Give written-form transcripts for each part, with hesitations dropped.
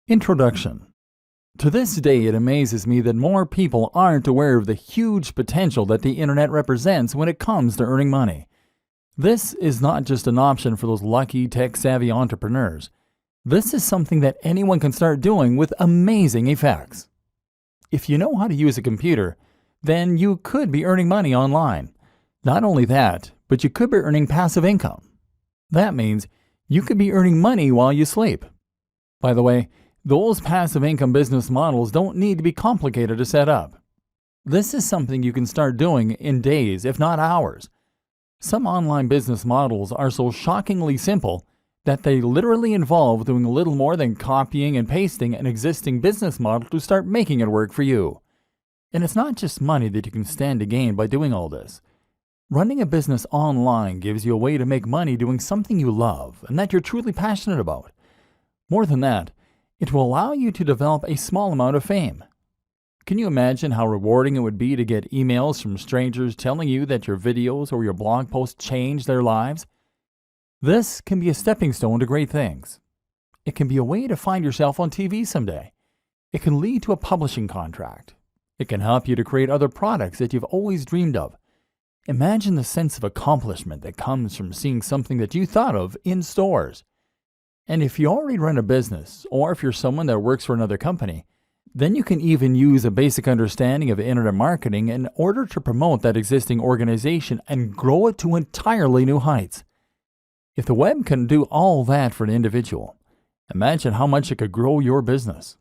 Introduction. To this day, it amazes me that more people aren't aware of the huge potential that the internet represents when it comes to earning money. This is not just an option for those lucky, tech-savvy entrepreneurs. This is something that anyone can start doing with amazing effects. If you know how to use a computer, then you could be earning money online. Not only that, but you could be earning passive income. That means you could be earning money while you sleep. By the way, those passive income business models don't need to be complicated to set up. This is something you can start doing in days, if not hours. Some online business models are so shockingly simple that they literally involve doing little more than copying and pasting an existing business model to start making it work for you. And it's not just money that you can stand to gain by doing all this. Running a business online gives you a way to make money doing something you love and that you're truly passionate about. More than that, it will allow you to develop a small amount of fame. Can you imagine how rewarding it would be to get emails from strangers telling you that your videos or your blog posts changed their lives? This can be a stepping stone to great things. It can be a way to find yourself on TV someday. It can lead to a publishing contract. It can help you to create other products that you've always dreamed of. Imagine the sense of accomplishment that comes from seeing something that you thought of in stores. And if you already run a business, or if you're someone that works for another company, then you can even use a basic understanding of internet marketing in order to promote that existing organization and grow it to entirely new heights. If the web can do all that for an individual, imagine how much it could grow your business.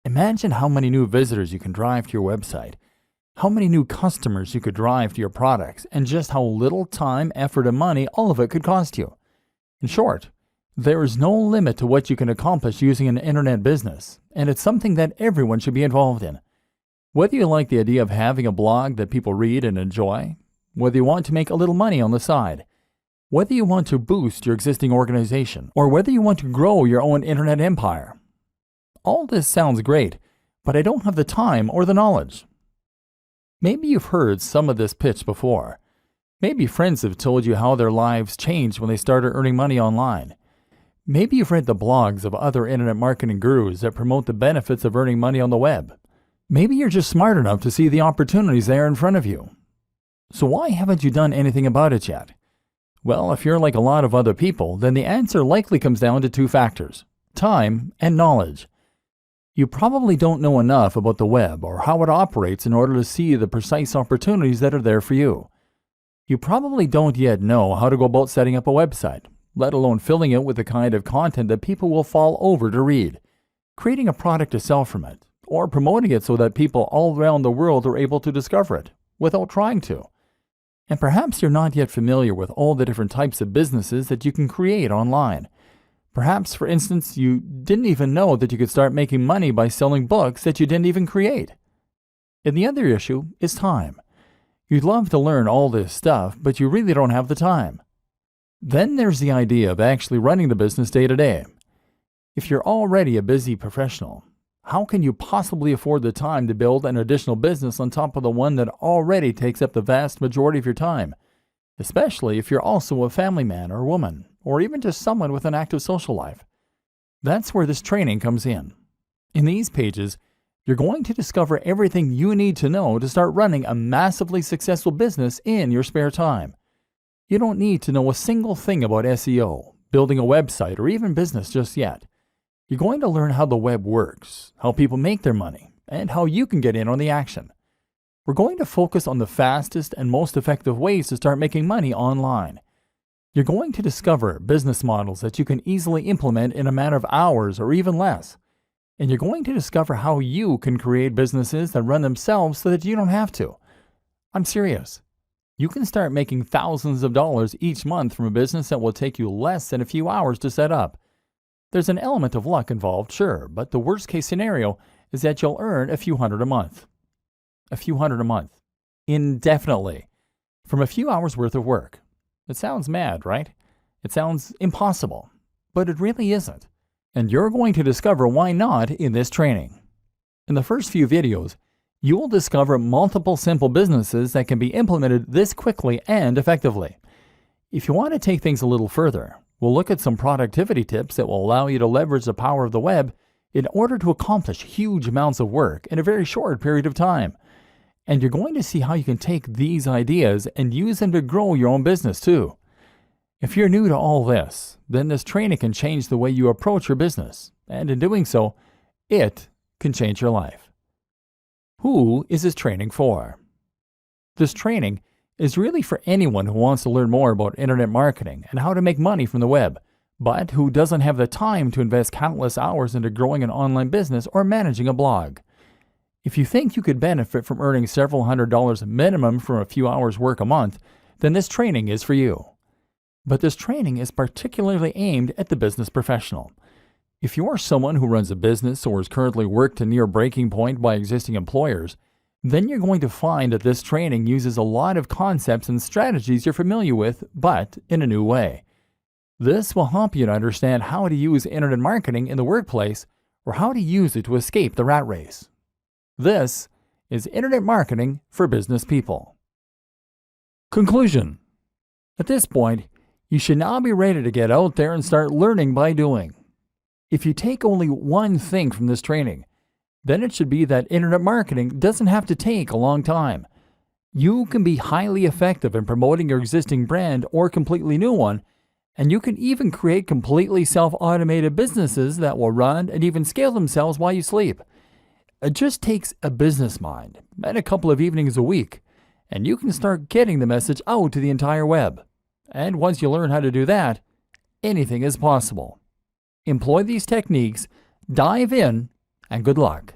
Imagine how many new visitors you can drive to your website, how many new customers you could drive to your products, and just how little time, effort, and money all of it could cost you. In short, there is no limit to what you can accomplish using an internet business, and it's something that everyone should be involved in. Whether you like the idea of having a blog that people read and enjoy, whether you want to make a little money on the side, whether you want to boost your existing organization, or whether you want to grow your own internet empire. All this sounds great, but I don't have the time or the knowledge. Maybe you've heard some of this pitch before. Maybe friends have told you how their lives changed when they started earning money online. Maybe you've read the blogs of other internet marketing gurus that promote the benefits of earning money on the web. Maybe you're just smart enough to see the opportunities there in front of you. So why haven't you done anything about it yet? Well, if you're like a lot of other people, then the answer likely comes down to two factors: time and knowledge. You probably don't know enough about the web or how it operates in order to see the precise opportunities that are there for you. You probably don't yet know how to go about setting up a website, let alone filling it with the kind of content that people will fall over to read, creating a product to sell from it, or promoting it so that people all around the world are able to discover it without trying to. And perhaps you're not yet familiar with all the different types of businesses that you can create online. Perhaps, for instance, you didn't even know that you could start making money by selling books that you didn't even create. And the other issue is time. You'd love to learn all this stuff, but you really don't have the time. Then there's the idea of actually running the business day to day. If you're already a busy professional, how can you possibly afford the time to build an additional business on top of the one that already takes up the vast majority of your time? Especially if you're also a family man or woman, or even just someone with an active social life. That's where this training comes in. In these pages, you're going to discover everything you need to know to start running a massively successful business in your spare time. You don't need to know a single thing about SEO, building a website, or even business just yet. You're going to learn how the web works, how people make their money, and how you can get in on the action. We're going to focus on the fastest and most effective ways to start making money online. You're going to discover business models that you can easily implement in a matter of hours or even less. And you're going to discover how you can create businesses that run themselves so that you don't have to. I'm serious. You can start making thousands of dollars each month from a business that will take you less than a few hours to set up. There's an element of luck involved, sure, but the worst case scenario is that you'll earn a few hundred a month. A few hundred a month. Indefinitely. From a few hours worth of work. It sounds mad, right? It sounds impossible. But it really isn't. And you're going to discover why not in this training. In the first few videos, you will discover multiple simple businesses that can be implemented this quickly and effectively. If you want to take things a little further, we'll look at some productivity tips that will allow you to leverage the power of the web in order to accomplish huge amounts of work in a very short period of time. And you're going to see how you can take these ideas and use them to grow your own business too. If you're new to all this, then this training can change the way you approach your business, and in doing so, it can change your life. Who is this training for? This training is really for anyone who wants to learn more about internet marketing and how to make money from the web, but who doesn't have the time to invest countless hours into growing an online business or managing a blog. If you think you could benefit from earning several $100s minimum from a few hours work a month, then this training is for you. But this training is particularly aimed at the business professional. If you are someone who runs a business or is currently worked to near breaking point by existing employers, then you're going to find that this training uses a lot of concepts and strategies you're familiar with, but in a new way. This will help you to understand how to use internet marketing in the workplace or how to use it to escape the rat race. This is Internet Marketing for Business People. Conclusion. At this point, you should now be ready to get out there and start learning by doing. If you take only one thing from this training, then it should be that internet marketing doesn't have to take a long time. You can be highly effective in promoting your existing brand or completely new one, and you can even create completely self-automated businesses that will run and even scale themselves while you sleep. It just takes a business mind and a couple of evenings a week, and you can start getting the message out to the entire web. And once you learn how to do that, anything is possible. Employ these techniques, dive in, and good luck.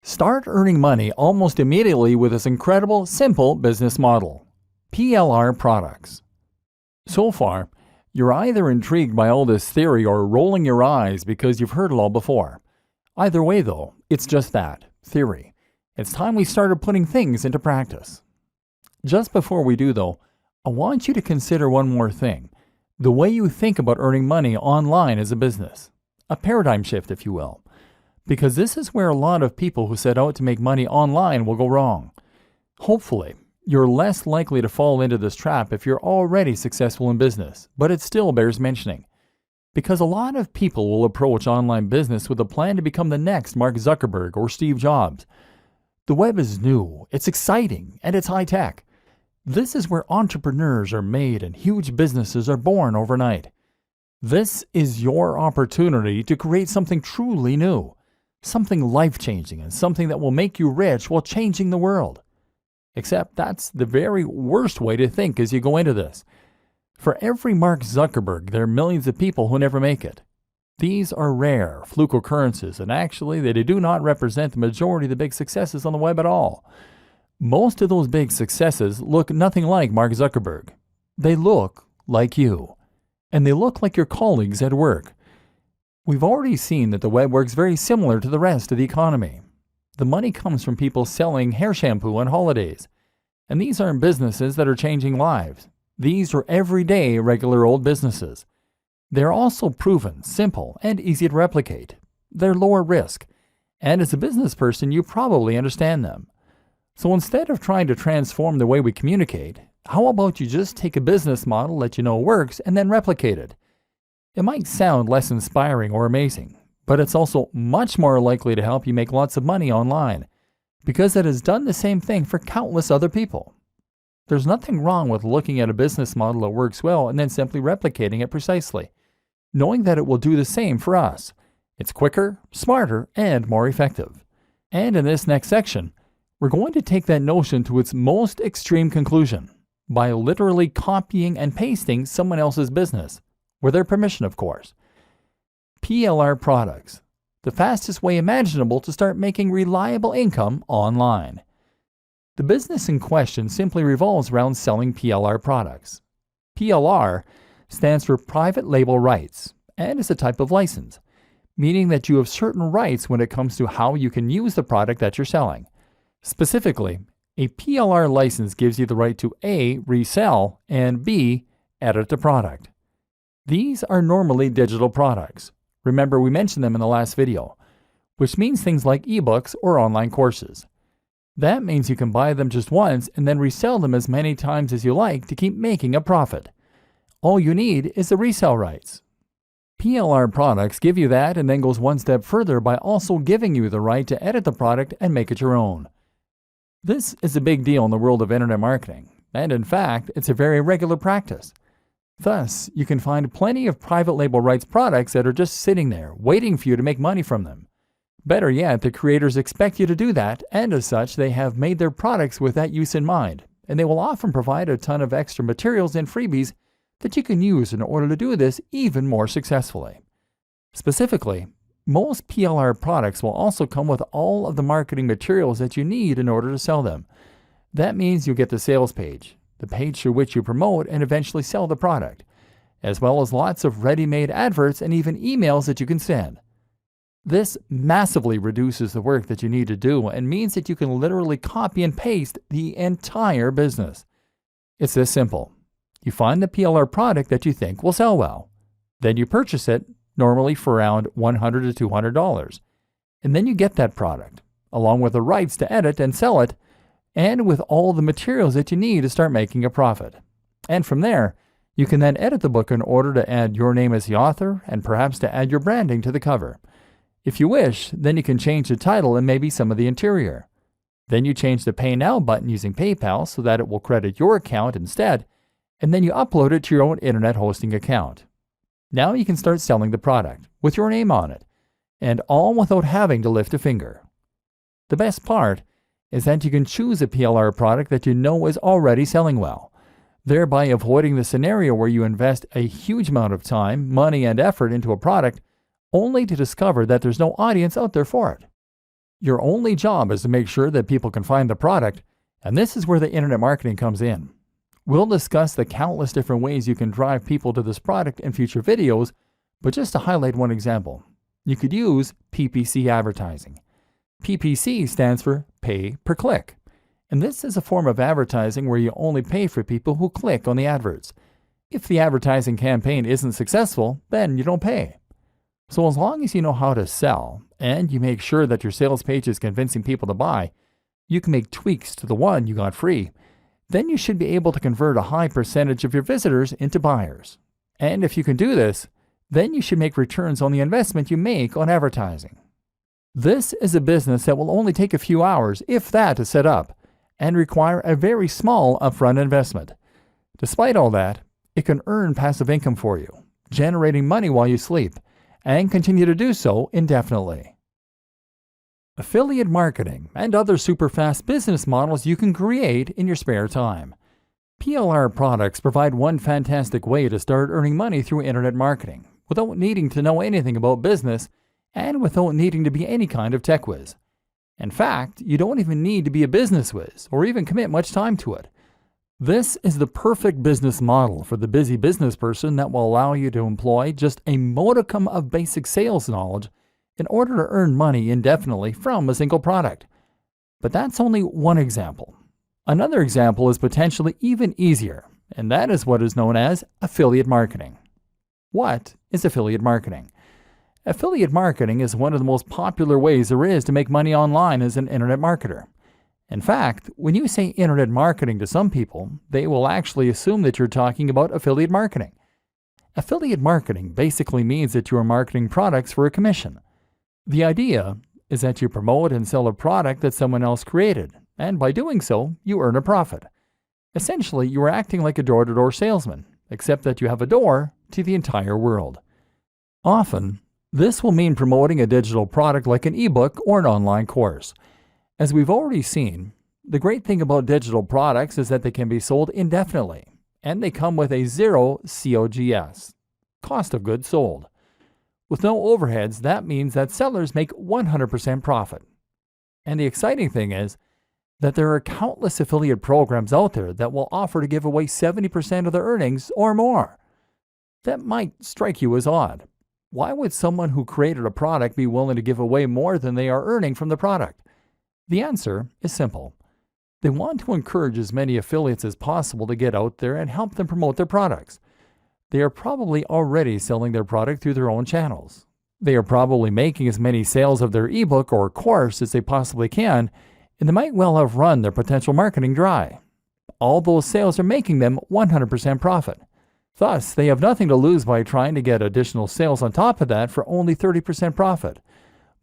Start earning money almost immediately with this incredible, simple business model. PLR products. So far, you're either intrigued by all this theory or rolling your eyes because you've heard it all before. Either way though, it's just that, theory. It's time we started putting things into practice. Just before we do though, I want you to consider one more thing. The way you think about earning money online as a business. A paradigm shift, if you will. Because this is where a lot of people who set out to make money online will go wrong. Hopefully, you're less likely to fall into this trap if you're already successful in business, but it still bears mentioning. Because a lot of people will approach online business with a plan to become the next Mark Zuckerberg or Steve Jobs. The web is new, it's exciting, and it's high-tech. This is where entrepreneurs are made and huge businesses are born overnight. This is your opportunity to create something truly new, something life-changing and something that will make you rich while changing the world. Except that's the very worst way to think as you go into this. For every Mark Zuckerberg, there are millions of people who never make it. These are rare, fluke occurrences, and actually they do not represent the majority of the big successes on the web at all. Most of those big successes look nothing like Mark Zuckerberg. They look like you. And they look like your colleagues at work. We've already seen that the web works very similar to the rest of the economy. The money comes from people selling hair shampoo on holidays. And these aren't businesses that are changing lives. These are everyday, regular old businesses. They're also proven, simple, and easy to replicate. They're lower risk. And as a business person, you probably understand them. So instead of trying to transform the way we communicate, how about you just take a business model that you know works and then replicate it? It might sound less inspiring or amazing, but it's also much more likely to help you make lots of money online, because it has done the same thing for countless other people. There's nothing wrong with looking at a business model that works well and then simply replicating it precisely, knowing that it will do the same for us. It's quicker, smarter, and more effective. And in this next section, we're going to take that notion to its most extreme conclusion by literally copying and pasting someone else's business, with their permission, of course. PLR products, the fastest way imaginable to start making reliable income online. The business in question simply revolves around selling PLR products. PLR stands for Private Label Rights and is a type of license, meaning that you have certain rights when it comes to how you can use the product that you're selling. Specifically, a PLR license gives you the right to A. resell, and B. edit the product. These are normally digital products. Remember, we mentioned them in the last video, which means things like ebooks or online courses. That means you can buy them just once and then resell them as many times as you like to keep making a profit. All you need is the resale rights. PLR products give you that and then goes one step further by also giving you the right to edit the product and make it your own. This is a big deal in the world of internet marketing, and in fact, it's a very regular practice. Thus, you can find plenty of private label rights products that are just sitting there, waiting for you to make money from them. Better yet, the creators expect you to do that, and as such, they have made their products with that use in mind, and they will often provide a ton of extra materials and freebies that you can use in order to do this even more successfully. Specifically, most PLR products will also come with all of the marketing materials that you need in order to sell them. That means you'll get the sales page, the page through which you promote and eventually sell the product, as well as lots of ready-made adverts and even emails that you can send. This massively reduces the work that you need to do and means that you can literally copy and paste the entire business. It's this simple. You find the PLR product that you think will sell well. Then you purchase it, normally for around $100 to $200. And then you get that product, along with the rights to edit and sell it, and with all the materials that you need to start making a profit. And from there, you can then edit the book in order to add your name as the author and perhaps to add your branding to the cover. If you wish, then you can change the title and maybe some of the interior. Then you change the Pay Now button using PayPal so that it will credit your account instead, and then you upload it to your own internet hosting account. Now you can start selling the product with your name on it, and all without having to lift a finger. The best part is that you can choose a PLR product that you know is already selling well, thereby avoiding the scenario where you invest a huge amount of time, money, and effort into a product only to discover that there's no audience out there for it. Your only job is to make sure that people can find the product, and this is where the internet marketing comes in. We'll discuss the countless different ways you can drive people to this product in future videos, but just to highlight one example, you could use PPC advertising. PPC stands for pay per click, and this is a form of advertising where you only pay for people who click on the adverts. If the advertising campaign isn't successful, then you don't pay. So as long as you know how to sell, and you make sure that your sales page is convincing people to buy, you can make tweaks to the one you got free. Then you should be able to convert a high percentage of your visitors into buyers. And if you can do this, then you should make returns on the investment you make on advertising. This is a business that will only take a few hours, if that, to set up, and require a very small upfront investment. Despite all that, it can earn passive income for you, generating money while you sleep, and continue to do so indefinitely. Affiliate marketing and other super fast business models you can create in your spare time. PLR products provide one fantastic way to start earning money through internet marketing without needing to know anything about business and without needing to be any kind of tech whiz. In fact, you don't even need to be a business whiz or even commit much time to it. This is the perfect business model for the busy business person that will allow you to employ just a modicum of basic sales knowledge in order to earn money indefinitely from a single product. But that's only one example. Another example is potentially even easier, and that is what is known as affiliate marketing. What is affiliate marketing? Affiliate marketing is one of the most popular ways there is to make money online as an internet marketer. In fact, when you say internet marketing to some people, they will actually assume that you're talking about affiliate marketing. Affiliate marketing basically means that you are marketing products for a commission. The idea is that you promote and sell a product that someone else created, and by doing so, you earn a profit. Essentially, you are acting like a door-to-door salesman, except that you have a door to the entire world. Often, this will mean promoting a digital product like an ebook or an online course. As we've already seen, the great thing about digital products is that they can be sold indefinitely, and they come with a zero COGS, cost of goods sold. With no overheads, that means that sellers make 100% profit. And the exciting thing is that there are countless affiliate programs out there that will offer to give away 70% of their earnings or more. That might strike you as odd. Why would someone who created a product be willing to give away more than they are earning from the product? The answer is simple. They want to encourage as many affiliates as possible to get out there and help them promote their products. They are probably already selling their product through their own channels. They are probably making as many sales of their ebook or course as they possibly can, and they might well have run their potential marketing dry. All those sales are making them 100% profit. Thus, they have nothing to lose by trying to get additional sales on top of that for only 30% profit.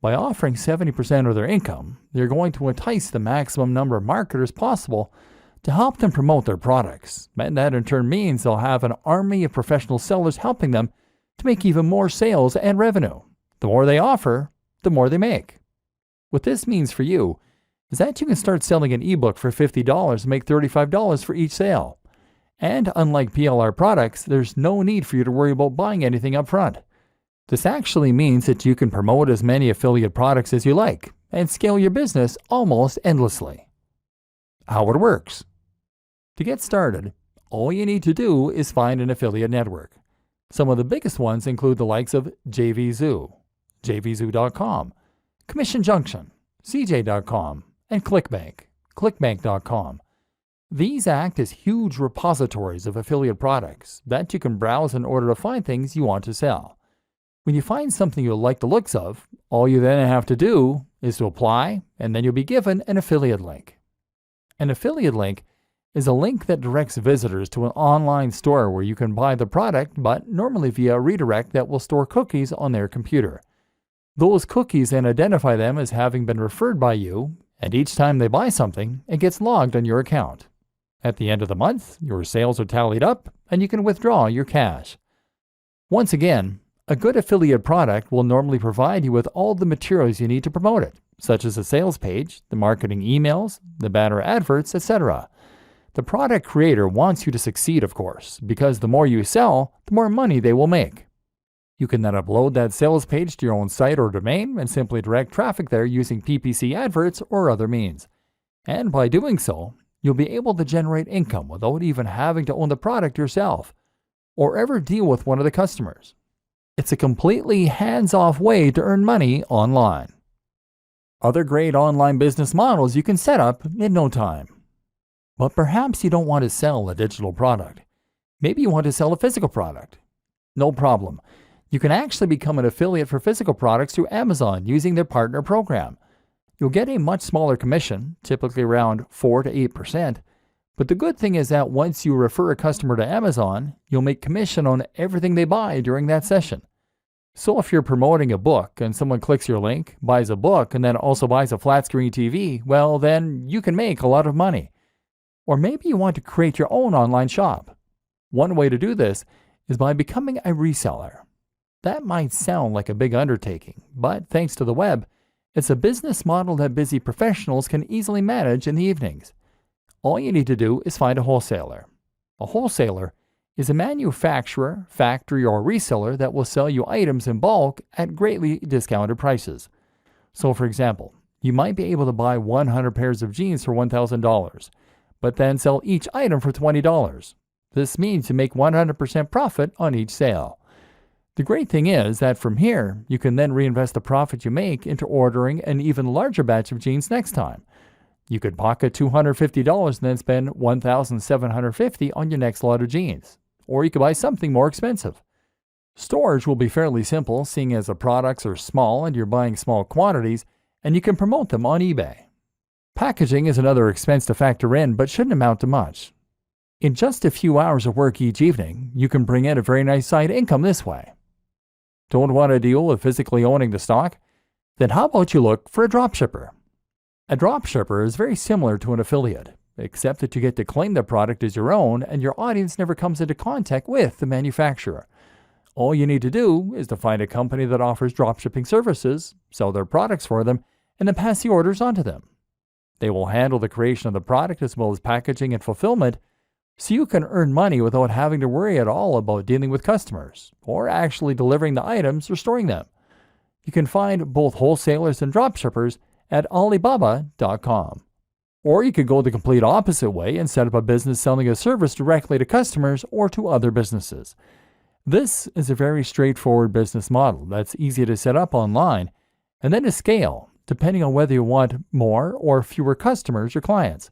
By offering 70% of their income, they're going to entice the maximum number of marketers possible to help them promote their products. And that in turn means they'll have an army of professional sellers helping them to make even more sales and revenue. The more they offer, the more they make. What this means for you is that you can start selling an ebook for $50 and make $35 for each sale. And unlike PLR products, there's no need for you to worry about buying anything up front. This actually means that you can promote as many affiliate products as you like and scale your business almost endlessly. How it works. To get started, all you need to do is find an affiliate network. Some of the biggest ones include the likes of JVZoo, JVZoo.com, Commission Junction, CJ.com, and ClickBank, ClickBank.com. These act as huge repositories of affiliate products that you can browse in order to find things you want to sell. When you find something you like the looks of, all you then have to do is to apply, and then you'll be given an affiliate link. An affiliate link is a link that directs visitors to an online store where you can buy the product, but normally via a redirect that will store cookies on their computer. Those cookies then identify them as having been referred by you, and each time they buy something, it gets logged on your account. At the end of the month, your sales are tallied up, and you can withdraw your cash. Once again, a good affiliate product will normally provide you with all the materials you need to promote it, such as a sales page, the marketing emails, the banner adverts, etc. The product creator wants you to succeed, of course, because the more you sell, the more money they will make. You can then upload that sales page to your own site or domain and simply direct traffic there using PPC adverts or other means. And by doing so, you'll be able to generate income without even having to own the product yourself or ever deal with one of the customers. It's a completely hands-off way to earn money online. Other great online business models you can set up in no time. But perhaps you don't want to sell a digital product. Maybe you want to sell a physical product. No problem. You can actually become an affiliate for physical products through Amazon using their partner program. You'll get a much smaller commission, typically around 4 to 8%. But the good thing is that once you refer a customer to Amazon, you'll make commission on everything they buy during that session. So if you're promoting a book and someone clicks your link, buys a book, and then also buys a flat screen TV, well, then you can make a lot of money. Or maybe you want to create your own online shop. One way to do this is by becoming a reseller. That might sound like a big undertaking, but thanks to the web, it's a business model that busy professionals can easily manage in the evenings. All you need to do is find a wholesaler. A wholesaler is a manufacturer, factory, or reseller that will sell you items in bulk at greatly discounted prices. So for example, you might be able to buy 100 pairs of jeans for $1,000, but then sell each item for $20. This means you make 100% profit on each sale. The great thing is that from here, you can then reinvest the profit you make into ordering an even larger batch of jeans next time. You could pocket $250 and then spend $1,750 on your next lot of jeans. Or you could buy something more expensive. Storage will be fairly simple, seeing as the products are small and you're buying small quantities, and you can promote them on eBay. Packaging is another expense to factor in, but shouldn't amount to much. In just a few hours of work each evening, you can bring in a very nice side income this way. Don't want to deal with physically owning the stock? Then how about you look for a dropshipper? A dropshipper is very similar to an affiliate, except that you get to claim the product as your own and your audience never comes into contact with the manufacturer. All you need to do is to find a company that offers dropshipping services, sell their products for them, and then pass the orders on to them. They will handle the creation of the product as well as packaging and fulfillment, so you can earn money without having to worry at all about dealing with customers or actually delivering the items or storing them. You can find both wholesalers and dropshippers at Alibaba.com. Or you could go the complete opposite way and set up a business selling a service directly to customers or to other businesses. This is a very straightforward business model that's easy to set up online and then to scale, depending on whether you want more or fewer customers or clients.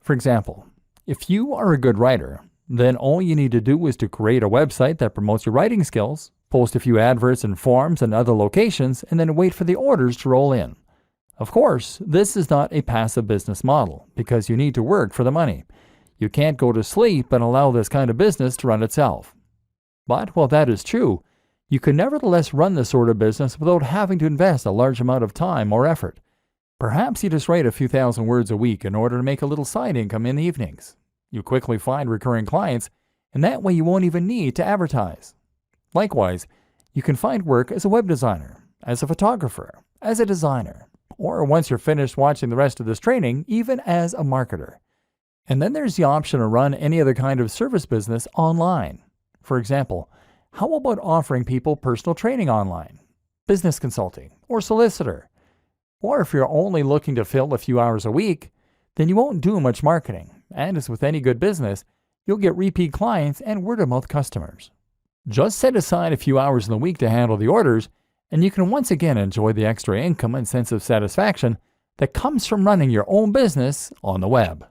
For example, if you are a good writer, then all you need to do is to create a website that promotes your writing skills, post a few adverts in forums and other locations, and then wait for the orders to roll in. Of course, this is not a passive business model because you need to work for the money. You can't go to sleep and allow this kind of business to run itself. But while that is true, you can nevertheless run this sort of business without having to invest a large amount of time or effort. Perhaps you just write a few thousand words a week in order to make a little side income in the evenings. You quickly find recurring clients, and that way you won't even need to advertise. Likewise, you can find work as a web designer, as a photographer, as a designer, or once you're finished watching the rest of this training, even as a marketer. And then there's the option to run any other kind of service business online. For example, how about offering people personal training online, business consulting, or solicitor? Or if you're only looking to fill a few hours a week, then you won't do much marketing, and as with any good business, you'll get repeat clients and word-of-mouth customers. Just set aside a few hours in the week to handle the orders, and you can once again enjoy the extra income and sense of satisfaction that comes from running your own business on the web.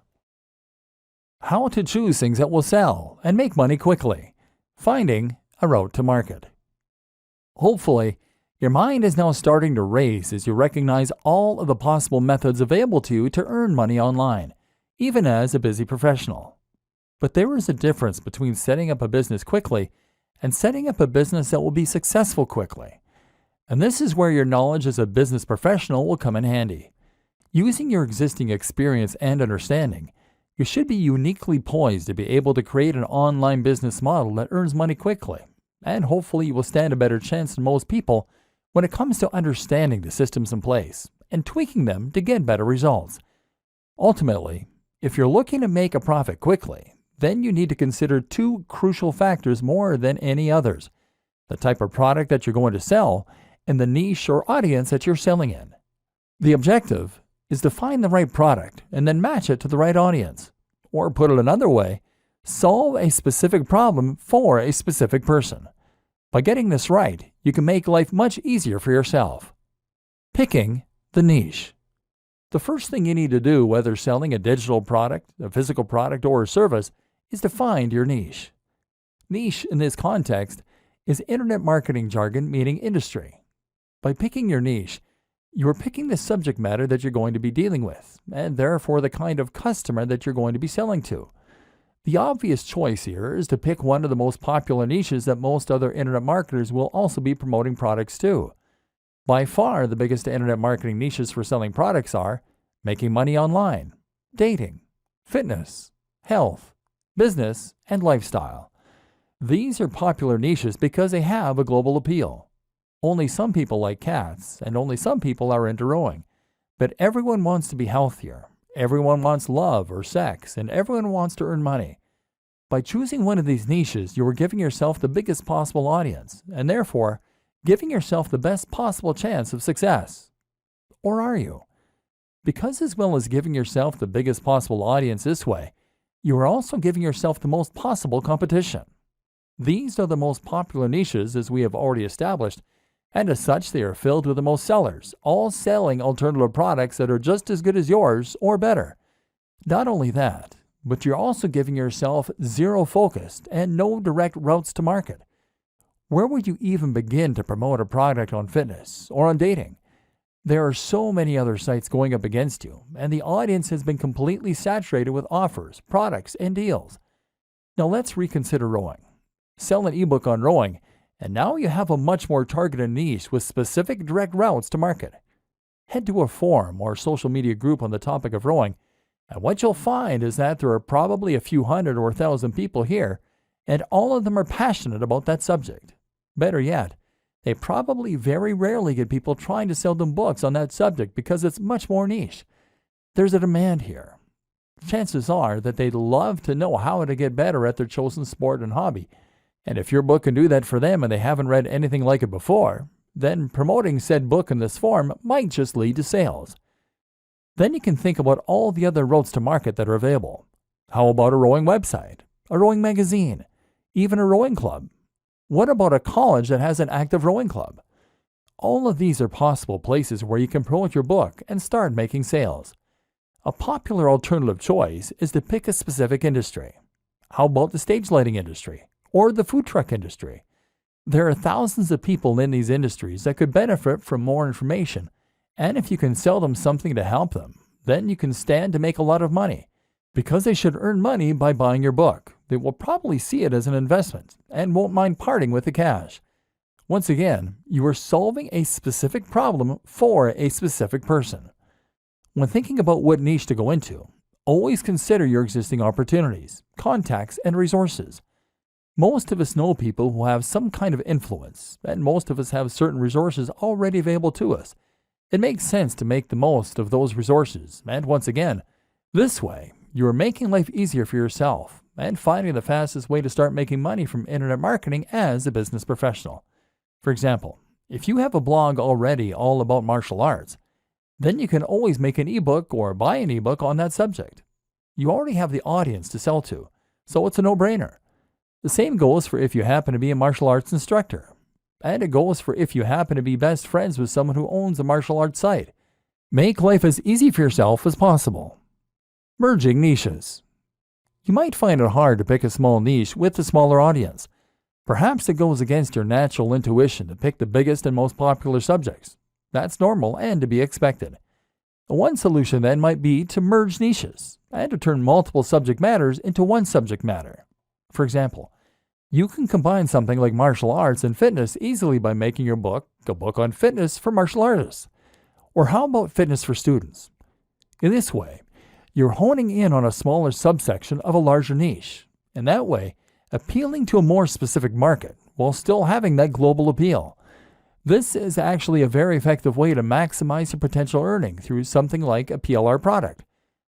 How to choose things that will sell and make money quickly. Finding a route to market. Hopefully, your mind is now starting to race as you recognize all of the possible methods available to you to earn money online, even as a busy professional. But there is a difference between setting up a business quickly and setting up a business that will be successful quickly. And this is where your knowledge as a business professional will come in handy. Using your existing experience and understanding, you should be uniquely poised to be able to create an online business model that earns money quickly, and hopefully you will stand a better chance than most people when it comes to understanding the systems in place and tweaking them to get better results. Ultimately, if you're looking to make a profit quickly, then you need to consider two crucial factors more than any others: the type of product that you're going to sell and the niche or audience that you're selling in. The objective is to find the right product and then match it to the right audience. Or put it another way, solve a specific problem for a specific person. By getting this right, you can make life much easier for yourself. Picking the niche. The first thing you need to do, whether selling a digital product, a physical product, or a service, is to find your niche. Niche in this context is internet marketing jargon meaning industry. By picking your niche, you are picking the subject matter that you're going to be dealing with, and therefore the kind of customer that you're going to be selling to. The obvious choice here is to pick one of the most popular niches that most other internet marketers will also be promoting products to. By far, the biggest internet marketing niches for selling products are making money online, dating, fitness, health, business, and lifestyle. These are popular niches because they have a global appeal. Only some people like cats, and only some people are into rowing. But everyone wants to be healthier, everyone wants love or sex, and everyone wants to earn money. By choosing one of these niches, you are giving yourself the biggest possible audience, and therefore, giving yourself the best possible chance of success. Or are you? Because as well as giving yourself the biggest possible audience this way, you are also giving yourself the most possible competition. These are the most popular niches, as we have already established, and as such they are filled with the most sellers, all selling alternative products that are just as good as yours or better. Not only that, but you're also giving yourself zero focused and no direct routes to market. Where would you even begin to promote a product on fitness or on dating? There are so many other sites going up against you, and the audience has been completely saturated with offers, products, and deals. Now let's reconsider rowing. Sell an ebook on rowing, and now you have a much more targeted niche with specific direct routes to market. Head to a forum or social media group on the topic of rowing, and what you'll find is that there are probably a few hundred or 1,000 people here, and all of them are passionate about that subject. Better yet, they probably very rarely get people trying to sell them books on that subject because it's much more niche. There's a demand here. Chances are that they'd love to know how to get better at their chosen sport and hobby. And if your book can do that for them and they haven't read anything like it before, then promoting said book in this form might just lead to sales. Then you can think about all the other routes to market that are available. How about a rowing website, a rowing magazine, even a rowing club? What about a college that has an active rowing club? All of these are possible places where you can promote your book and start making sales. A popular alternative choice is to pick a specific industry. How about the stage lighting industry? Or the food truck industry? There are thousands of people in these industries that could benefit from more information, and if you can sell them something to help them, then you can stand to make a lot of money, Because they should earn money by buying your book, they will probably see it as an investment and won't mind parting with the cash. Once again, you are solving a specific problem for a specific person. When thinking about what niche to go into, always consider your existing opportunities, contacts, and resources. Most of us know people who have some kind of influence, and most of us have certain resources already available to us. It makes sense to make the most of those resources, and once again, this way, you are making life easier for yourself and finding the fastest way to start making money from internet marketing as a business professional. For example, if you have a blog already all about martial arts, then you can always make an ebook or buy an ebook on that subject. You already have the audience to sell to, so it's a no-brainer. The same goes for if you happen to be a martial arts instructor. And it goes for if you happen to be best friends with someone who owns a martial arts site. Make life as easy for yourself as possible. Merging niches. You might find it hard to pick a small niche with a smaller audience. Perhaps it goes against your natural intuition to pick the biggest and most popular subjects. That's normal and to be expected. One solution then might be to merge niches and to turn multiple subject matters into one subject matter. For example, you can combine something like martial arts and fitness easily by making your book a book on fitness for martial artists. Or how about fitness for students? In this way, you're honing in on a smaller subsection of a larger niche, and that way, appealing to a more specific market while still having that global appeal. This is actually a very effective way to maximize your potential earning through something like a PLR product.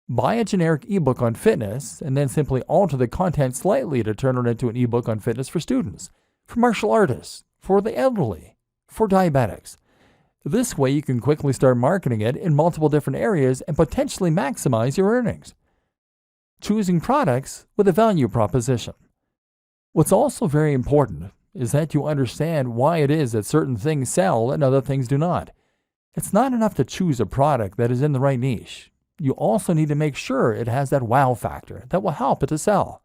Buy a generic ebook on fitness and then simply alter the content slightly to turn it into an ebook on fitness for students, for martial artists, for the elderly, for diabetics. This way you can quickly start marketing it in multiple different areas and potentially maximize your earnings. Choosing products with a value proposition. What's also very important is that you understand why it is that certain things sell and other things do not. It's not enough to choose a product that is in the right niche. You also need to make sure it has that wow factor that will help it to sell.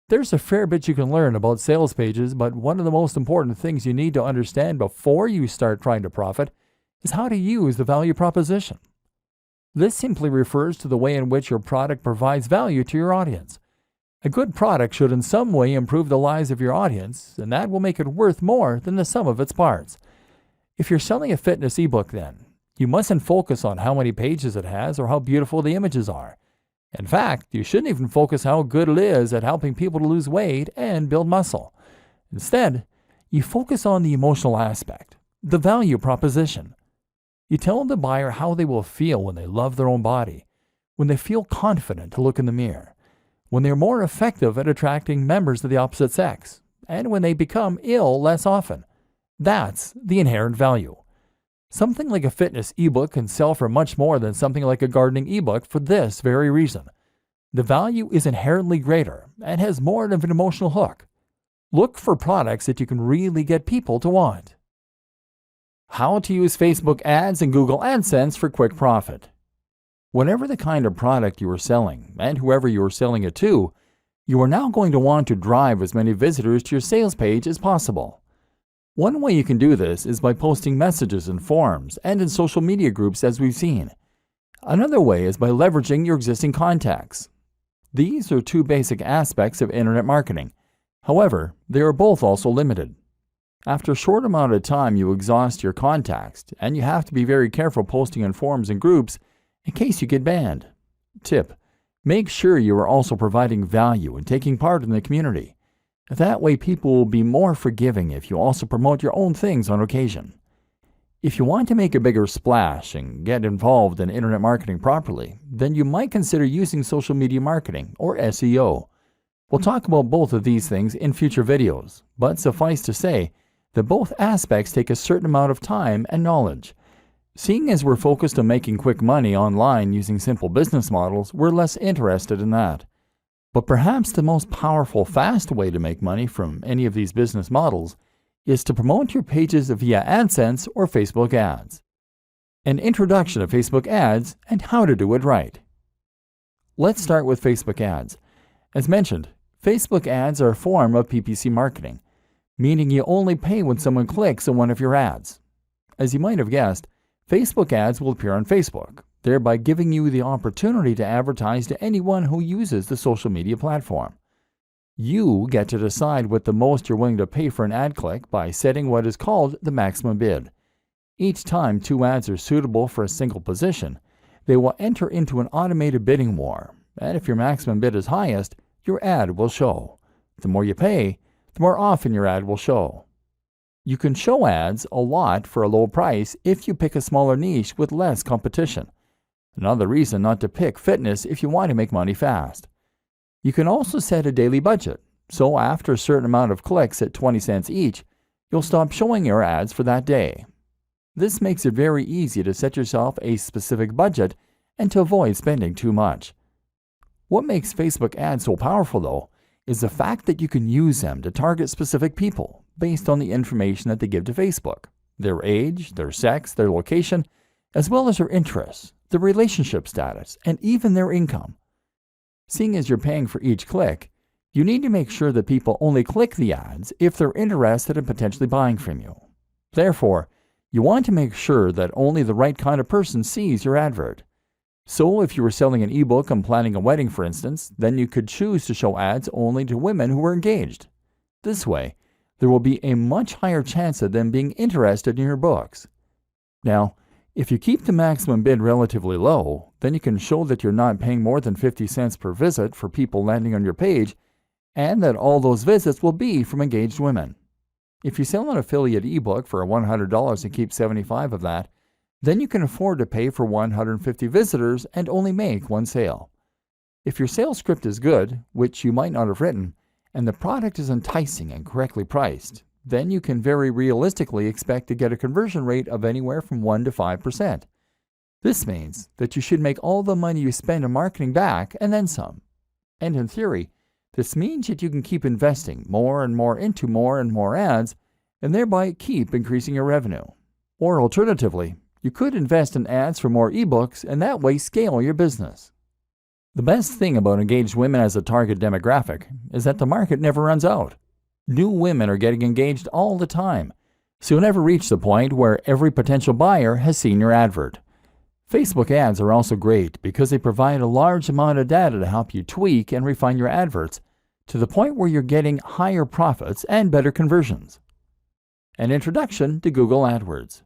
There's a fair bit you can learn about sales pages, but one of the most important things you need to understand before you start trying to profit is how to use the value proposition. This simply refers to the way in which your product provides value to your audience. A good product should in some way improve the lives of your audience, and that will make it worth more than the sum of its parts. If you're selling a fitness ebook then, you mustn't focus on how many pages it has or how beautiful the images are. In fact, you shouldn't even focus how good it is at helping people to lose weight and build muscle. Instead, you focus on the emotional aspect, the value proposition. You tell the buyer how they will feel when they love their own body, when they feel confident to look in the mirror, when they're more effective at attracting members of the opposite sex, and when they become ill less often. That's the inherent value. Something like a fitness ebook can sell for much more than something like a gardening ebook for this very reason. The value is inherently greater and has more of an emotional hook. Look for products that you can really get people to want. How to use Facebook ads and Google AdSense for quick profit. Whatever the kind of product you are selling and whoever you are selling it to, you are now going to want to drive as many visitors to your sales page as possible. One way you can do this is by posting messages in forums and in social media groups as we've seen. Another way is by leveraging your existing contacts. These are two basic aspects of internet marketing. However, they are both also limited. After a short amount of time you exhaust your contacts and you have to be very careful posting in forums and groups in case you get banned. Tip: make sure you are also providing value and taking part in the community. That way people will be more forgiving if you also promote your own things on occasion. If you want to make a bigger splash and get involved in internet marketing properly, then you might consider using social media marketing, or SEO. We'll talk about both of these things in future videos, but suffice to say that both aspects take a certain amount of time and knowledge. Seeing as we're focused on making quick money online using simple business models, we're less interested in that. But perhaps the most powerful, fast way to make money from any of these business models is to promote your pages via AdSense or Facebook ads. An introduction of Facebook ads and how to do it right. Let's start with Facebook ads. As mentioned, Facebook ads are a form of PPC marketing, meaning you only pay when someone clicks on one of your ads. As you might have guessed, Facebook ads will appear on Facebook, thereby giving you the opportunity to advertise to anyone who uses the social media platform. You get to decide what the most you're willing to pay for an ad click by setting what is called the maximum bid. Each time 2 ads are suitable for a single position, they will enter into an automated bidding war, and if your maximum bid is highest, your ad will show. The more you pay, the more often your ad will show. You can show ads a lot for a low price if you pick a smaller niche with less competition. Another reason not to pick fitness if you want to make money fast. You can also set a daily budget, so after a certain amount of clicks at 20 cents each, you'll stop showing your ads for that day. This makes it very easy to set yourself a specific budget and to avoid spending too much. What makes Facebook ads so powerful, though, is the fact that you can use them to target specific people based on the information that they give to Facebook, their age, their sex, their location, as well as their interests, their relationship status, and even their income. Seeing as you're paying for each click, you need to make sure that people only click the ads if they're interested in potentially buying from you. Therefore, you want to make sure that only the right kind of person sees your advert. So if you were selling an ebook on planning a wedding, for instance, then you could choose to show ads only to women who are engaged. This way, there will be a much higher chance of them being interested in your books. Now, if you keep the maximum bid relatively low, then you can show that you're not paying more than 50 cents per visit for people landing on your page, and that all those visits will be from engaged women. If you sell an affiliate ebook for $100 and keep 75 of that, then you can afford to pay for 150 visitors and only make 1 sale. If your sales script is good, which you might not have written, and the product is enticing and correctly priced, then you can very realistically expect to get a conversion rate of anywhere from 1 to 5%. This means that you should make all the money you spend on marketing back and then some. And in theory, this means that you can keep investing more and more into more and more ads and thereby keep increasing your revenue. Or alternatively, you could invest in ads for more ebooks and that way scale your business. The best thing about engaged women as a target demographic is that the market never runs out. New women are getting engaged all the time, so you'll never reach the point where every potential buyer has seen your advert. Facebook ads are also great because they provide a large amount of data to help you tweak and refine your adverts to the point where you're getting higher profits and better conversions. An introduction to Google AdWords.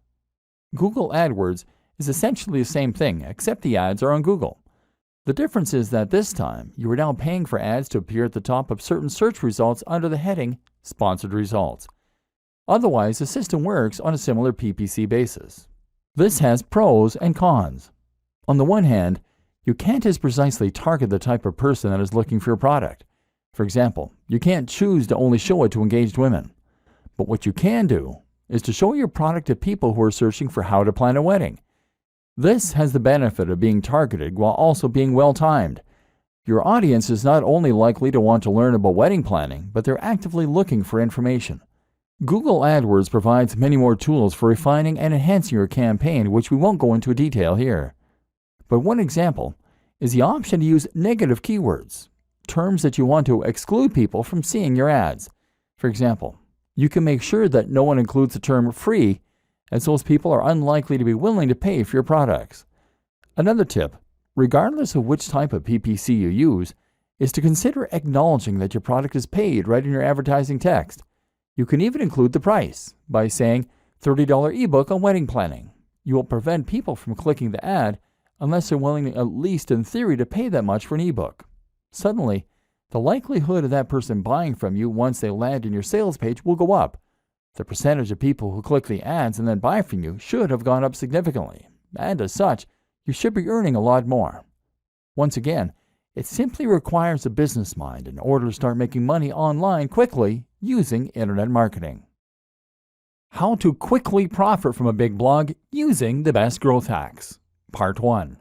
Google AdWords is essentially the same thing, except the ads are on Google. The difference is that this time, you are now paying for ads to appear at the top of certain search results under the heading Sponsored Results. Otherwise, the system works on a similar PPC basis. This has pros and cons. On the one hand, you can't as precisely target the type of person that is looking for your product. For example, you can't choose to only show it to engaged women. But what you can do is to show your product to people who are searching for how to plan a wedding. This has the benefit of being targeted while also being well-timed. Your audience is not only likely to want to learn about wedding planning, but they're actively looking for information. Google AdWords provides many more tools for refining and enhancing your campaign, which we won't go into detail here. But one example is the option to use negative keywords, terms that you want to exclude people from seeing your ads. For example, you can make sure that no one includes the term free, as those people are unlikely to be willing to pay for your products. Another tip, regardless of which type of PPC you use, is to consider acknowledging that your product is paid right in your advertising text. You can even include the price by saying $30 ebook on wedding planning. You will prevent people from clicking the ad unless they're willing, at least in theory, to pay that much for an ebook. Suddenly, the likelihood of that person buying from you once they land in your sales page will go up. The percentage of people who click the ads and then buy from you should have gone up significantly, and as such, you should be earning a lot more. Once again, it simply requires a business mind in order to start making money online quickly using internet marketing. How to quickly profit from a big blog using the best growth hacks. Part 1.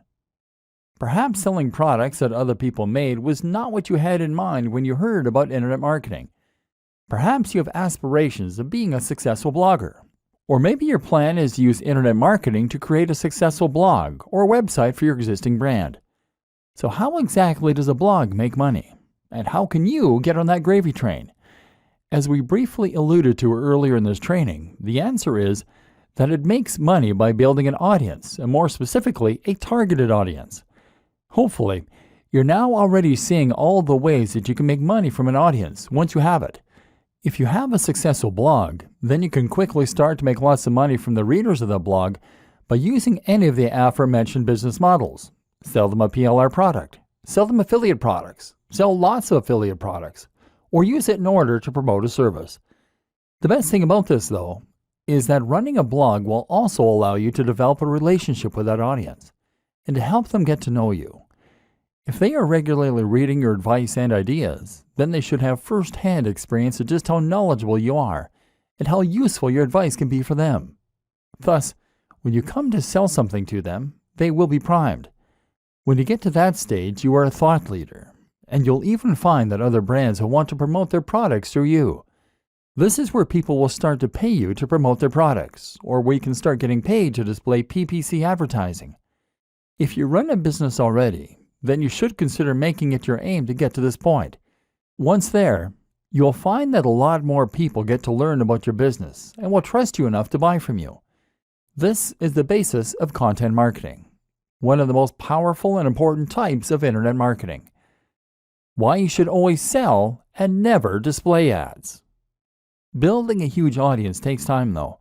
Perhaps selling products that other people made was not what you had in mind when you heard about internet marketing. Perhaps you have aspirations of being a successful blogger. Or maybe your plan is to use internet marketing to create a successful blog or website for your existing brand. So how exactly does a blog make money? And how can you get on that gravy train? As we briefly alluded to earlier in this training, the answer is that it makes money by building an audience, and more specifically, a targeted audience. Hopefully, you're now already seeing all the ways that you can make money from an audience once you have it. If you have a successful blog, then you can quickly start to make lots of money from the readers of the blog by using any of the aforementioned business models. Sell them a PLR product, sell them affiliate products, sell lots of affiliate products, or use it in order to promote a service. The best thing about this, though, is that running a blog will also allow you to develop a relationship with that audience and to help them get to know you. If they are regularly reading your advice and ideas, then they should have first-hand experience of just how knowledgeable you are and how useful your advice can be for them. Thus, when you come to sell something to them, they will be primed. When you get to that stage, you are a thought leader, and you'll even find that other brands will want to promote their products through you. This is where people will start to pay you to promote their products, or where you can start getting paid to display PPC advertising. If you run a business already, then you should consider making it your aim to get to this point. Once there, you'll find that a lot more people get to learn about your business and will trust you enough to buy from you. This is the basis of content marketing, one of the most powerful and important types of internet marketing. Why you should always sell and never display ads. Building a huge audience takes time, though.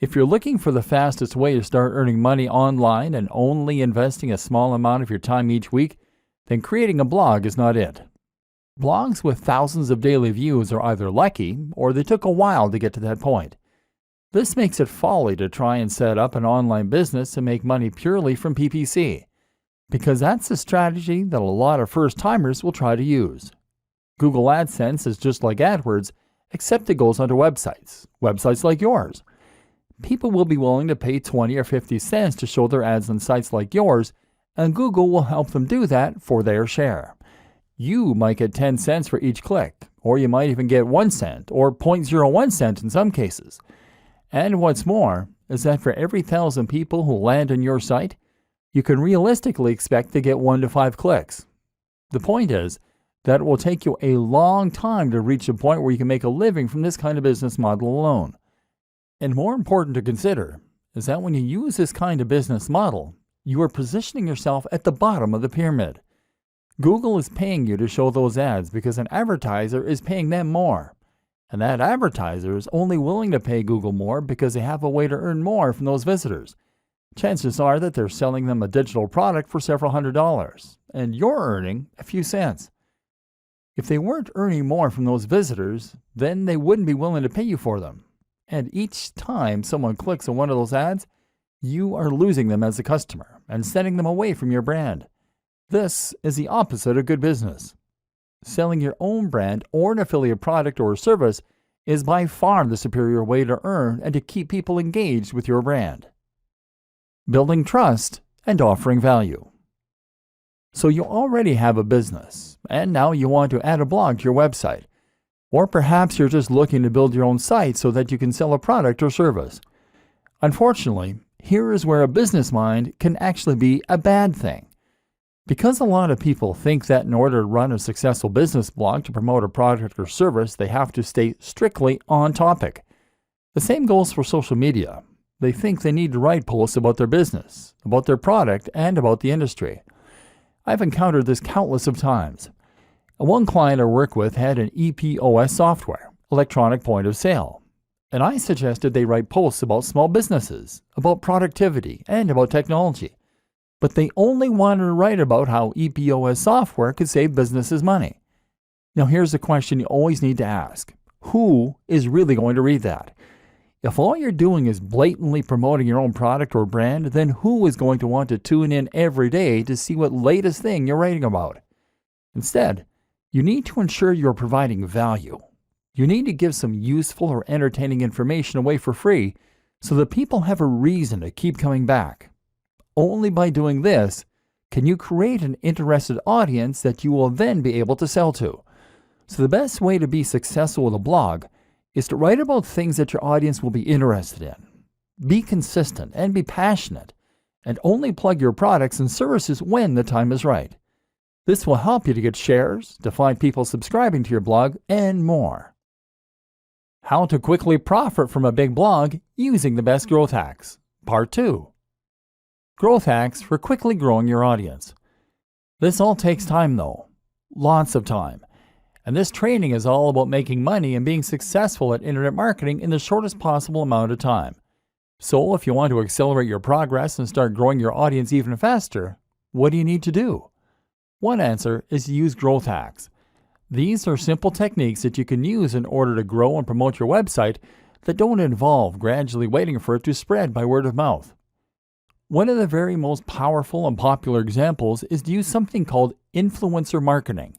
If you're looking for the fastest way to start earning money online and only investing a small amount of your time each week, then creating a blog is not it. Blogs with thousands of daily views are either lucky or they took a while to get to that point. This makes it folly to try and set up an online business and make money purely from PPC, because that's a strategy that a lot of first-timers will try to use. Google AdSense is just like AdWords, except it goes onto websites like yours. People will be willing to pay 20 or 50 cents to show their ads on sites like yours, and Google will help them do that for their share. You might get 10 cents for each click, or you might even get 1 cent or 0.01 cent in some cases. And what's more is that for every 1,000 people who land on your site, you can realistically expect to get 1 to 5 clicks. The point is that it will take you a long time to reach a point where you can make a living from this kind of business model alone. And more important to consider is that when you use this kind of business model, you are positioning yourself at the bottom of the pyramid. Google is paying you to show those ads because an advertiser is paying them more. And that advertiser is only willing to pay Google more because they have a way to earn more from those visitors. Chances are that they're selling them a digital product for several $100s, and you're earning a few cents. If they weren't earning more from those visitors, then they wouldn't be willing to pay you for them. And each time someone clicks on one of those ads, you are losing them as a customer and sending them away from your brand. This is the opposite of good business. Selling your own brand or an affiliate product or service is by far the superior way to earn and to keep people engaged with your brand. Building trust and offering value. So you already have a business, and now you want to add a blog to your website. Or perhaps you're just looking to build your own site so that you can sell a product or service. Unfortunately, here is where a business mind can actually be a bad thing. Because a lot of people think that in order to run a successful business blog to promote a product or service, they have to stay strictly on topic. The same goes for social media. They think they need to write posts about their business, about their product, and about the industry. I've encountered this countless of times. One client I work with had an EPOS software, electronic point of sale, and I suggested they write posts about small businesses, about productivity, and about technology. But they only wanted to write about how EPOS software could save businesses money. Now here's the question you always need to ask. Who is really going to read that? If all you're doing is blatantly promoting your own product or brand, then who is going to want to tune in every day to see what latest thing you're writing about? Instead, you need to ensure you're providing value. You need to give some useful or entertaining information away for free so that people have a reason to keep coming back. Only by doing this can you create an interested audience that you will then be able to sell to. So the best way to be successful with a blog is to write about things that your audience will be interested in. Be consistent and be passionate, and only plug your products and services when the time is right. This will help you to get shares, to find people subscribing to your blog, and more. How to quickly profit from a big blog using the best growth hacks. Part 2. Growth hacks for quickly growing your audience. This all takes time though. Lots of time. And this training is all about making money and being successful at internet marketing in the shortest possible amount of time. So if you want to accelerate your progress and start growing your audience even faster, what do you need to do? One answer is to use growth hacks. These are simple techniques that you can use in order to grow and promote your website that don't involve gradually waiting for it to spread by word of mouth. One of the very most powerful and popular examples is to use something called influencer marketing.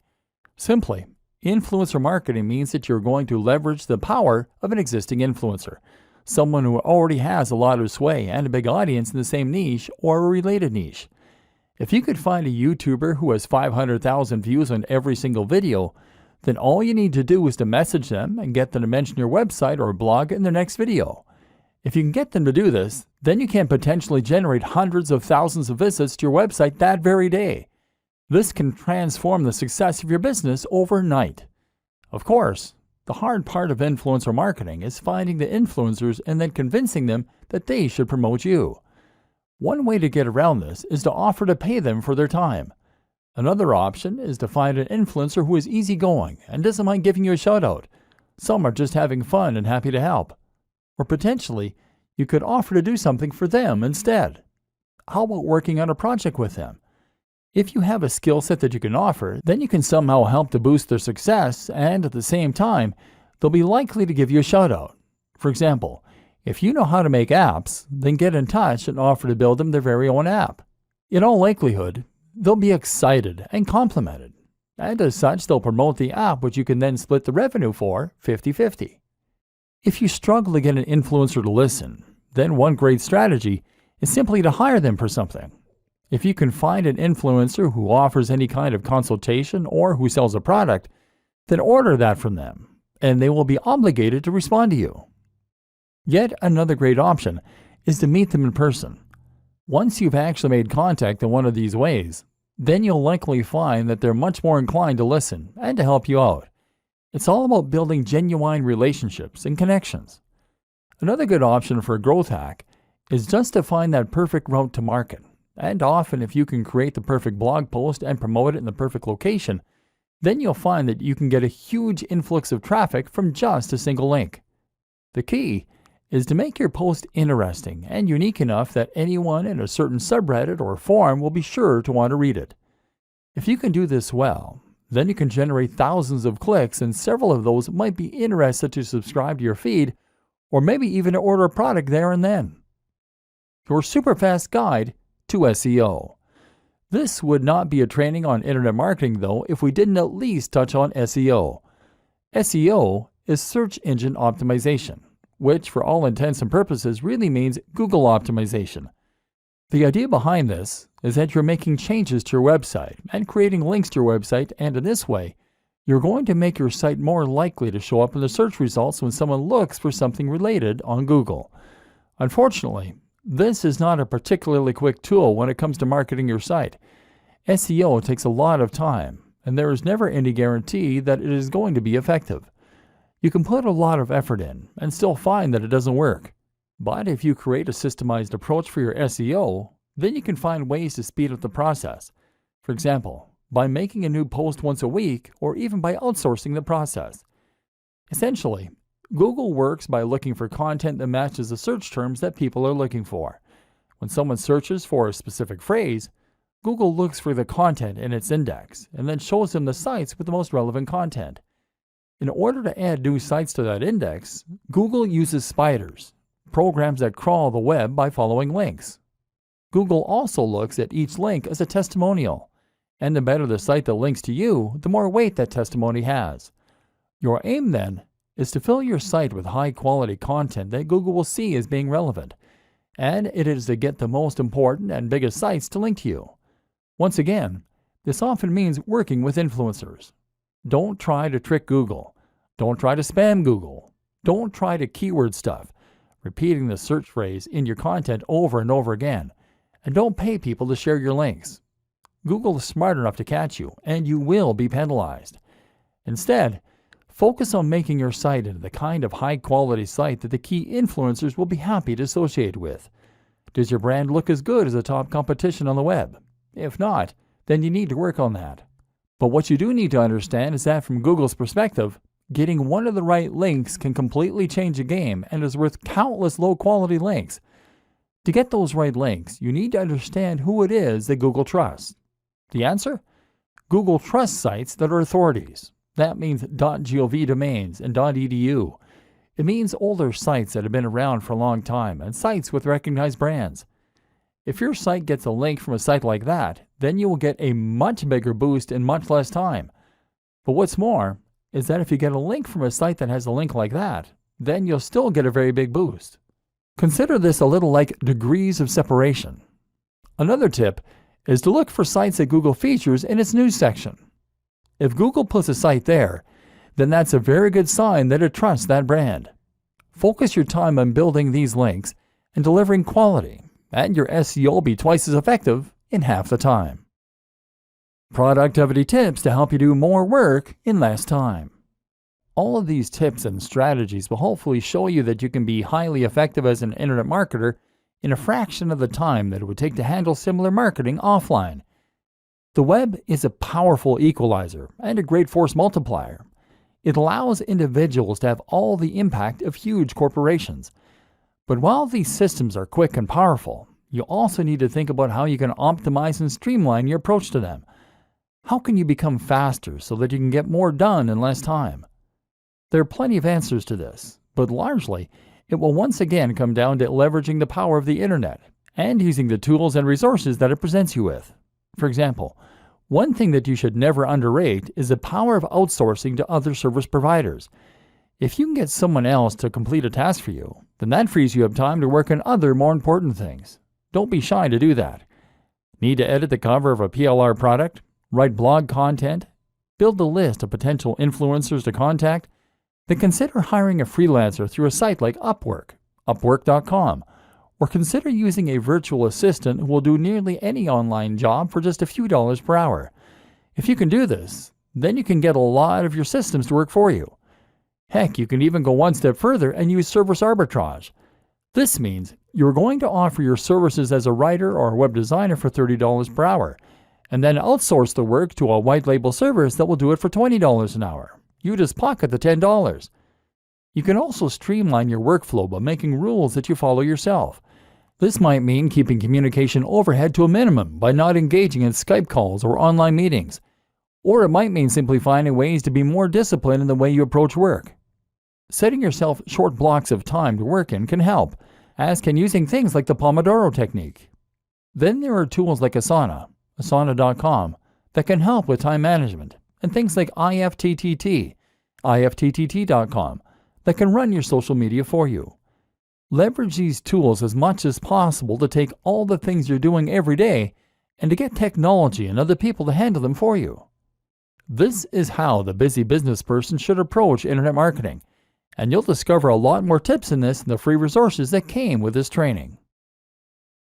Simply, influencer marketing means that you're going to leverage the power of an existing influencer, someone who already has a lot of sway and a big audience in the same niche or a related niche. If you could find a YouTuber who has 500,000 views on every single video, then all you need to do is to message them and get them to mention your website or blog in their next video. If you can get them to do this, then you can potentially generate hundreds of thousands of visits to your website that very day. This can transform the success of your business overnight. Of course, the hard part of influencer marketing is finding the influencers and then convincing them that they should promote you. One way to get around this is to offer to pay them for their time. Another option is to find an influencer who is easygoing and doesn't mind giving you a shout out. Some are just having fun and happy to help. Or potentially, you could offer to do something for them instead. How about working on a project with them? If you have a skill set that you can offer, then you can somehow help to boost their success, and at the same time, they'll be likely to give you a shout out. For example, if you know how to make apps, then get in touch and offer to build them their very own app. In all likelihood, they'll be excited and complimented, and as such, they'll promote the app, which you can then split the revenue for 50-50. If you struggle to get an influencer to listen, then one great strategy is simply to hire them for something. If you can find an influencer who offers any kind of consultation or who sells a product, then order that from them, and they will be obligated to respond to you. Yet another great option is to meet them in person. Once you've actually made contact in one of these ways, then you'll likely find that they're much more inclined to listen and to help you out. It's all about building genuine relationships and connections. Another good option for a growth hack is just to find that perfect route to market. And often if you can create the perfect blog post and promote it in the perfect location, then you'll find that you can get a huge influx of traffic from just a single link. The key is to make your post interesting and unique enough that anyone in a certain subreddit or forum will be sure to want to read it. If you can do this well, then you can generate thousands of clicks, and several of those might be interested to subscribe to your feed or maybe even to order a product there and then. Your super fast guide to SEO. This would not be a training on internet marketing though if we didn't at least touch on SEO. SEO is search engine optimization, which for all intents and purposes really means Google optimization. The idea behind this is that you're making changes to your website and creating links to your website, and in this way, you're going to make your site more likely to show up in the search results when someone looks for something related on Google. Unfortunately, this is not a particularly quick tool when it comes to marketing your site. SEO takes a lot of time, and there is never any guarantee that it is going to be effective. You can put a lot of effort in and still find that it doesn't work. But if you create a systemized approach for your SEO, then you can find ways to speed up the process. For example, by making a new post once a week or even by outsourcing the process. Essentially, Google works by looking for content that matches the search terms that people are looking for. When someone searches for a specific phrase, Google looks for the content in its index and then shows them the sites with the most relevant content. In order to add new sites to that index, Google uses spiders, programs that crawl the web by following links. Google also looks at each link as a testimonial, and the better the site that links to you, the more weight that testimony has. Your aim then is to fill your site with high-quality content that Google will see as being relevant, and it is to get the most important and biggest sites to link to you. Once again, this often means working with influencers. Don't try to trick Google. Don't try to spam Google. Don't try to keyword stuff, repeating the search phrase in your content over and over again. And don't pay people to share your links. Google is smart enough to catch you, and you will be penalized. Instead, Focus on making your site into the kind of high-quality site that the key influencers will be happy to associate with. Does your brand look as good as the top competition on the web? If not, then you need to work on that. But what you do need to understand is that from Google's perspective, getting one of the right links can completely change a game and is worth countless low-quality links. To get those right links, you need to understand who it is that Google trusts. The answer? Google trusts sites that are authorities. That means .gov domains and .edu. It means older sites that have been around for a long time and sites with recognized brands. If your site gets a link from a site like that, then you will get a much bigger boost in much less time. But what's more is that if you get a link from a site that has a link like that, then you'll still get a very big boost. Consider this a little like degrees of separation. Another tip is to look for sites that Google features in its news section. If Google puts a site there, then that's a very good sign that it trusts that brand. Focus your time on building these links and delivering quality, and your SEO will be twice as effective in half the time. Productivity tips to help you do more work in less time. All of these tips and strategies will hopefully show you that you can be highly effective as an internet marketer in a fraction of the time that it would take to handle similar marketing offline. The web is a powerful equalizer and a great force multiplier. It allows individuals to have all the impact of huge corporations. But while these systems are quick and powerful, you also need to think about how you can optimize and streamline your approach to them. How can you become faster so that you can get more done in less time? There are plenty of answers to this, but largely, it will once again come down to leveraging the power of the internet and using the tools and resources that it presents you with. For example, one thing that you should never underrate is the power of outsourcing to other service providers. If you can get someone else to complete a task for you, then that frees you up time to work on other more important things. Don't be shy to do that. Need to edit the cover of a PLR product? Write blog content? Build a list of potential influencers to contact? Then consider hiring a freelancer through a site like Upwork, Upwork.com, or consider using a virtual assistant who will do nearly any online job for just a few dollars per hour. If you can do this, then you can get a lot of your systems to work for you. Heck, you can even go one step further and use service arbitrage. This means you're going to offer your services as a writer or a web designer for $30 per hour, and then outsource the work to a white label service that will do it for $20 an hour. You just pocket the $10. You can also streamline your workflow by making rules that you follow yourself. This might mean keeping communication overhead to a minimum by not engaging in Skype calls or online meetings. Or it might mean simply finding ways to be more disciplined in the way you approach work. Setting yourself short blocks of time to work in can help, as can using things like the Pomodoro technique. Then there are tools like Asana, Asana.com, that can help with time management, and things like IFTTT, IFTTT.com, that can run your social media for you. Leverage these tools as much as possible to take all the things you're doing every day and to get technology and other people to handle them for you. This is how the busy business person should approach internet marketing, and you'll discover a lot more tips in this in the free resources that came with this training.